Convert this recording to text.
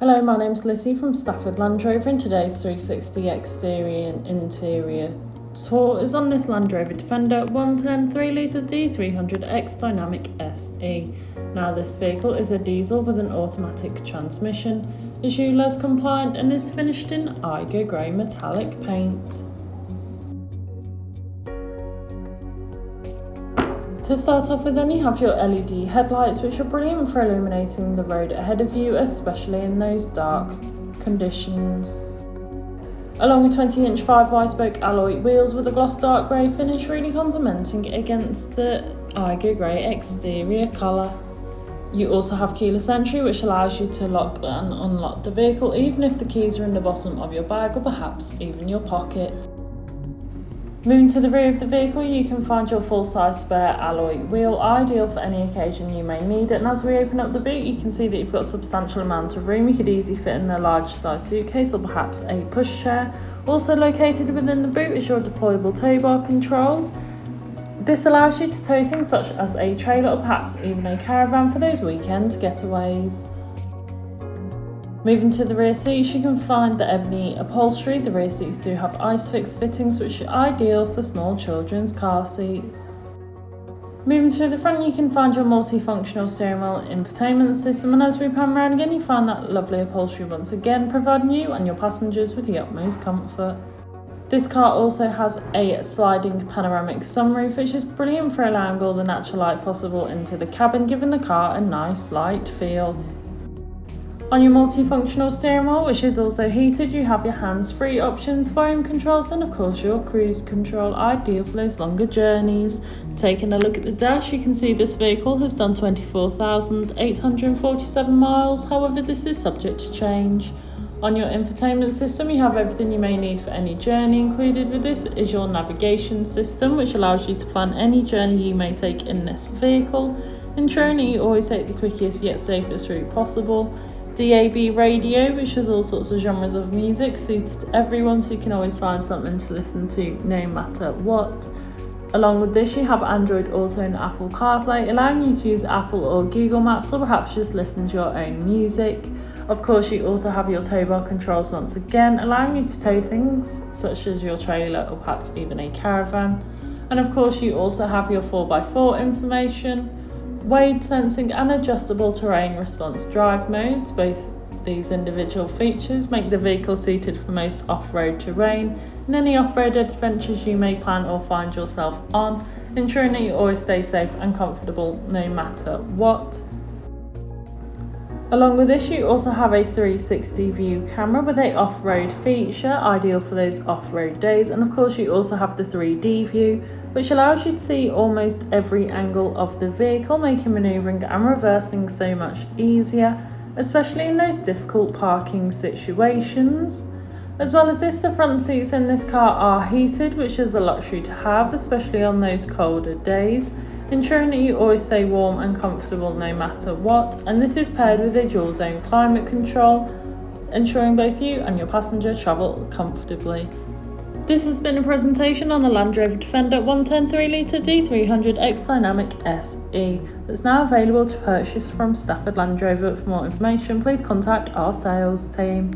Hello, my name's Lizzie from Stafford Land Rover, and today's 360 exterior and interior tour is on this Land Rover Defender 110 3-litre D300 X-Dynamic SE. Now this vehicle is a diesel with an automatic transmission, is ULEZ compliant and is finished in Eiger grey metallic paint. To start off with, then you have your LED headlights, which are brilliant for illuminating the road ahead of you, especially in those dark conditions. Along with 20-inch 5 spoke alloy wheels with a gloss dark grey finish, really complementing against the Eiger grey exterior colour. You also have keyless entry, which allows you to lock and unlock the vehicle even if the keys are in the bottom of your bag or perhaps even your pocket. Moving to the rear of the vehicle, you can find your full-size spare alloy wheel, ideal for any occasion you may need it. And as we open up the boot, you can see that you've got a substantial amount of room. You could easily fit in a large size suitcase or perhaps a pushchair. Also located within the boot is your deployable tow bar controls. This allows you to tow things such as a trailer or perhaps even a caravan for those weekend getaways. Moving to the rear seats, you can find the ebony upholstery. The rear seats do have ISOFIX fittings, which are ideal for small children's car seats. Moving to the front, you can find your multifunctional steering wheel infotainment system, and as we pan around again, you find that lovely upholstery once again, providing you and your passengers with the utmost comfort. This car also has a sliding panoramic sunroof, which is brilliant for allowing all the natural light possible into the cabin, giving the car a nice light feel. On your multifunctional steering wheel, which is also heated, you have your hands-free options, volume controls and of course your cruise control, ideal for those longer journeys. Taking a look at the dash, you can see this vehicle has done 24,847 miles, however this is subject to change. On your infotainment system, you have everything you may need for any journey. Included with this is your navigation system, which allows you to plan any journey you may take in this vehicle, ensuring that you always take the quickest yet safest route possible. DAB radio, which has all sorts of genres of music suited to everyone, so you can always find something to listen to no matter what. Along with this, you have Android Auto and Apple CarPlay, allowing you to use Apple or Google Maps or perhaps just listen to your own music. Of course, you also have your tow bar controls once again, allowing you to tow things such as your trailer or perhaps even a caravan. And of course, you also have your 4x4 information, wade sensing and adjustable terrain response drive modes. Both these individual features make the vehicle suited for most off-road terrain and any off-road adventures you may plan or find yourself on, ensuring that you always stay safe and comfortable no matter what. Along with this, you also have a 360 view camera with a off-road feature, ideal for those off-road days. And of course, you also have the 3D view, which allows you to see almost every angle of the vehicle, making manoeuvring and reversing so much easier, especially in those difficult parking situations. As well as this, the front seats in this car are heated, which is a luxury to have, especially on those colder days, ensuring that you always stay warm and comfortable no matter what. And this is paired with a dual zone climate control, ensuring both you and your passenger travel comfortably. This has been a presentation on the Land Rover Defender 110 3-litre D300 X-Dynamic SE that's now available to purchase from Stafford Land Rover. For more information, please contact our sales team.